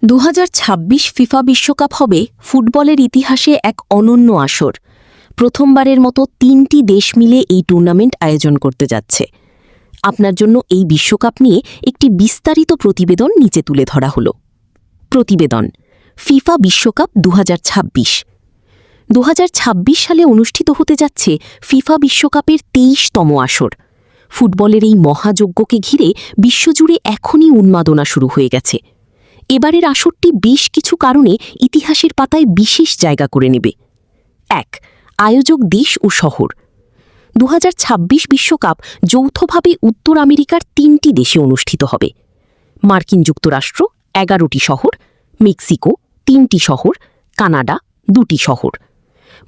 2026 FIFA বিশ্বকাপ হবে ফুটবলের ইতিহাসে এক অনন্য আসর। প্রথমবারের মতো 3টি দেশ মিলে এই টুর্নামেন্ট আয়োজন করতে যাচ্ছে। আপনার জন্য এই বিশ্বকাপ নিয়ে একটি বিস্তারিত প্রতিবেদন নিচে তুলে ধরা হলো। প্রতিবেদন ফিফা বিশ্বকাপ 2026। 2026 সালে অনুষ্ঠিত হতে যাচ্ছে ফিফা বিশ্বকাপের 23তম আসর। ফুটবলের এই মহাযজ্ঞকে ঘিরে বিশ্বজুড়ে এখনই উন্মাদনা শুরু হয়ে গেছে। এবারের আসরটি বেশ কিছু কারণে ইতিহাসের পাতায় বিশেষ জায়গা করে নেবে। 1. আয়োজক দেশ ও শহর। 2026 বিশ্বকাপ যৌথভাবে উত্তর আমেরিকার 3টি দেশে অনুষ্ঠিত হবে। মার্কিন যুক্তরাষ্ট্র 11টি শহর, মেক্সিকো 3টি শহর, কানাডা 2টি শহর।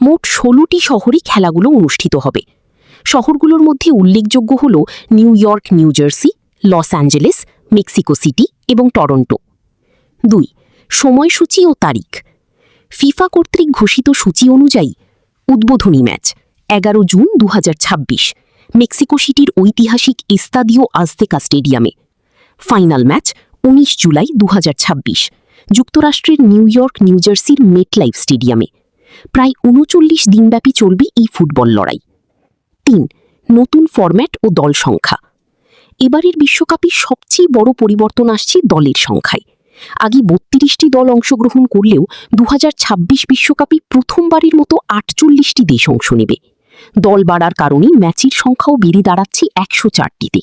মোট 16টি শহরে খেলাগুলো অনুষ্ঠিত হবে। শহরগুলোর মধ্যে উল্লেখযোগ্য হল new York, new jersey, Los Angeles, Mexico city এবং টরন্টো। 2. সময়সূচি ও তারিখ। ফিফা কর্তৃক ঘোষিত সূচি অনুযায়ী উদ্বোধনী ম্যাচ 11 জুন 2026 মেক্সিকো সিটির ঐতিহাসিক এস্তাদিও আজতেকা স্টেডিয়ামে। ফাইনাল ম্যাচ 19 জুলাই 2026 যুক্তরাষ্ট্রের নিউ ইয়র্ক, নিউ জার্সির মেটলাইফ স্টেডিয়ামে। প্রায় 39 দিনব্যাপী চলবে এই ফুটবল লড়াই। 3. নতুন ফরম্যাট ও দল সংখ্যা। এবারের বিশ্বকাপে সবচেয়ে বড় পরিবর্তন আসছে দলের সংখ্যায়। আগে 32টি দল অংশগ্রহণ করলেও 2026 বিশ্বকাপে প্রথমবারের মতো 48টি দেশ অংশ নেবে। দল বাড়ার কারণে ম্যাচের সংখ্যাও বেড়ে দাঁড়াচ্ছে 104টিতে।